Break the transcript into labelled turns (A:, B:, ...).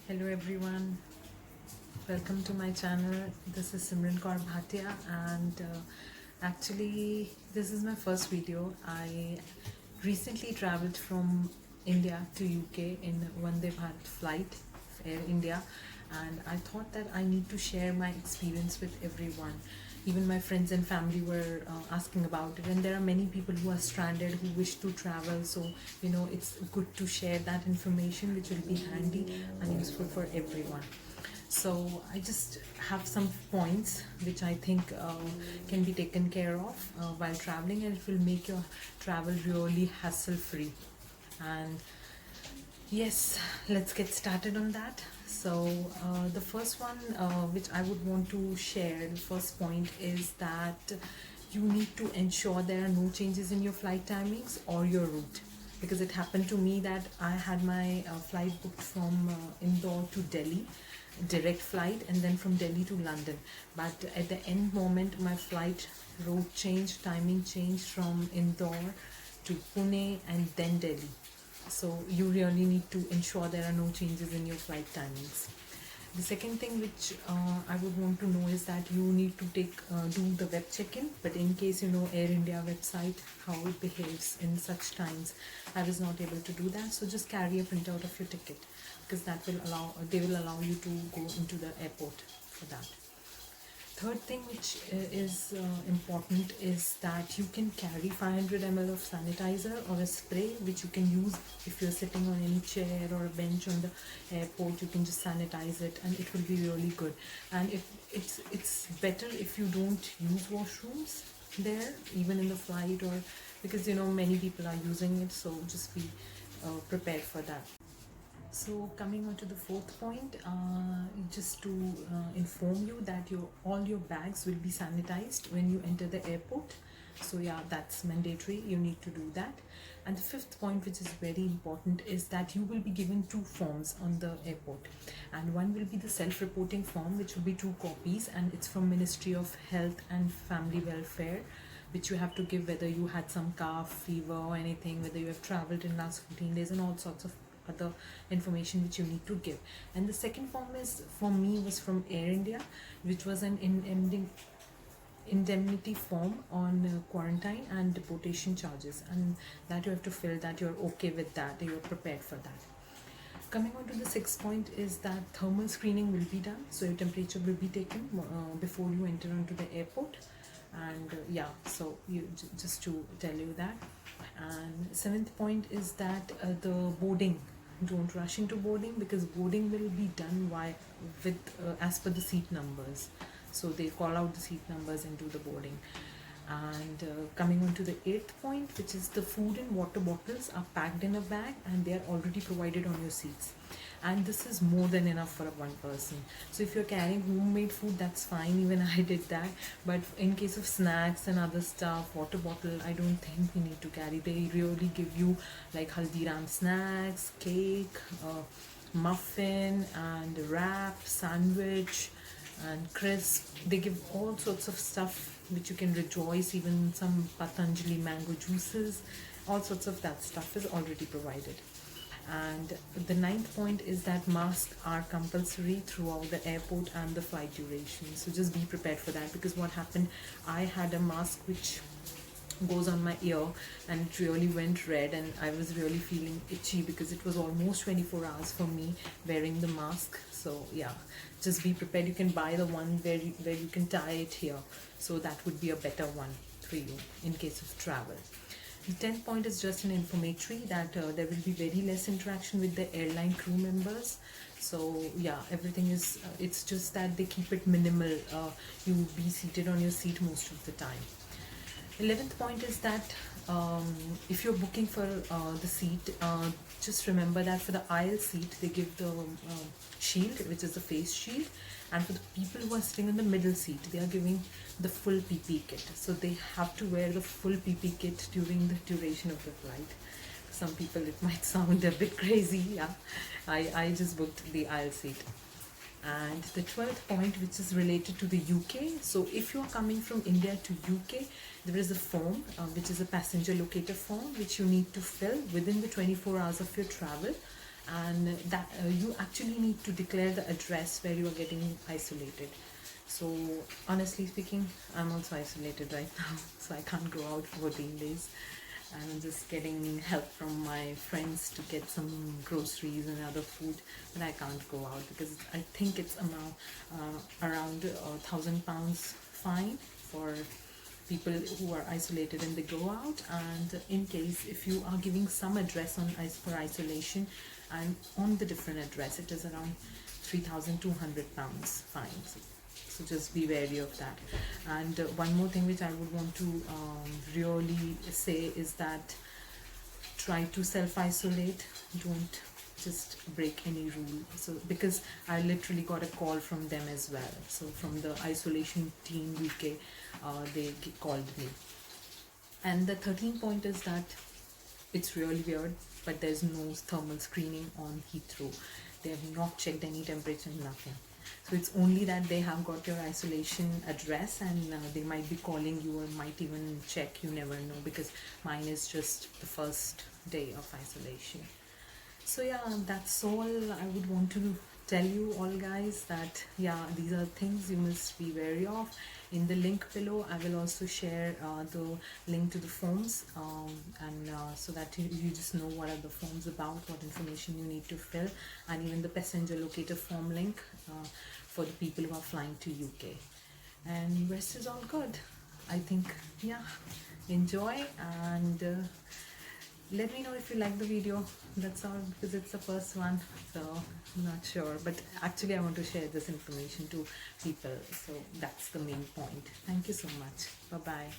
A: Hello everyone, welcome to my channel. This is Simran Kaur Bhatia and actually this is my first video. I recently traveled from India to UK in Vande Bharat flight, Air India, and I thought that I need to share my experience with everyone. Even my friends and family were asking about it, and there are many people who are stranded who wish to travel, so it's good to share that information which will be handy and useful for everyone. So I just have some points which I think can be taken care of while traveling, and it will make your travel really hassle free. And yes, let's get started on that. So, the first one which I would want to share, the first point is that you need to ensure there are no changes in your flight timings or your route. Because it happened to me that I had my flight booked from Indore to Delhi, direct flight, and then from Delhi to London. But at the end moment, my flight route changed, timing changed from Indore to Pune and then Delhi. So you really need to ensure there are no changes in your flight timings. The second thing which I would want to know is that you need to do the web check-in, but in case Air India website how it behaves in such times, I was not able to do that. So just carry a printout of your ticket, because they will allow you to go into the airport for that. Third thing which is important is that you can carry 500 ml of sanitizer or a spray which you can use if you're sitting on any chair or a bench on the airport. You can just sanitize it and it will be really good. And if it's better if you don't use washrooms there, even in the flight, or because many people are using it, so just be prepared for that. So coming on to the fourth point, just to inform you that all your bags will be sanitized when you enter the airport. So yeah, that's mandatory. You need to do that. And the fifth point, which is very important, is that you will be given two forms on the airport. And one will be the self-reporting form, which will be 2 copies, and it's from Ministry of Health and Family Welfare, which you have to give whether you had some cough, fever or anything, whether you have traveled in last 14 days, and all sorts of other information which you need to give. And the second form is, for me, was from Air India, which was an indemnity form on quarantine and deportation charges, and that you have to fill that you're okay with that, you're prepared for that. Coming on to the sixth point is that thermal screening will be done, so your temperature will be taken before you enter onto the airport. And yeah, so just to tell you that. And seventh point is that the boarding, don't rush into boarding, because boarding will be done with as per the seat numbers. So they call out the seat numbers and do the boarding. And coming on to the eighth point, which is the food and water bottles are packed in a bag and they are already provided on your seats. And this is more than enough for one person. So if you're carrying homemade food, that's fine, even I did that. But in case of snacks and other stuff, water bottle, I don't think we need to carry. They really give you like Haldiram snacks, cake, muffin and wrap, sandwich and crisp. They give all sorts of stuff which you can rejoice, even some Patanjali mango juices, all sorts of that stuff is already provided. And the ninth point is that masks are compulsory throughout the airport and the flight duration. So just be prepared for that, because what happened, I had a mask which goes on my ear and it really went red, and I was really feeling itchy because it was almost 24 hours for me wearing the mask. So yeah, just be prepared. You can buy the one where you can tie it here, so that would be a better one for you in case of travel. The 10th point is just an informatory that there will be very less interaction with the airline crew members. So yeah, everything is, it's just that they keep it minimal. You be seated on your seat most of the time. 11th point is that if you're booking for the seat, just remember that for the aisle seat, they give the shield, which is the face shield. And for the people who are sitting in the middle seat, they are giving the full PPE kit. So they have to wear the full PPE kit during the duration of the flight. Some people, it might sound a bit crazy. Yeah, I just booked the aisle seat. And the 12th point, which is related to the UK. So if you are coming from India to UK, there is a form which is a passenger locator form which you need to fill within the 24 hours of your travel. and that you actually need to declare the address where you are getting isolated. So honestly speaking, I'm also isolated right now, so I can't go out for 14 days. I'm just getting help from my friends to get some groceries and other food, but I can't go out because I think it's around £1,000 fine for people who are isolated and they go out. And in case if you are giving some address on for isolation and on the different address, it is around £3,200 fine. So just be wary of that. And one more thing which I would want to really say is that try to self-isolate. Don't just break any rule. So because I literally got a call from them as well, so from the isolation team UK, they called me. And the 13th point is that it's really weird, but there's no thermal screening on Heathrow. They have not checked any temperature, nothing. So it's only that they have got your isolation address, and they might be calling you or might even check, you never know, because mine is just the first day of isolation. So yeah, that's all I would want to tell you all, guys, that yeah, these are things you must be wary of. In the link below I will also share the link to the forms, and so that you just know what are the forms about, what information you need to fill, and even the passenger locator form link for the people who are flying to UK. And rest is all good, I think. Yeah, enjoy, and let me know if you like the video. That's all, because it's the first one, so I'm not sure, but actually I want to share this information to people, so that's the main point. Thank you so much. Bye bye.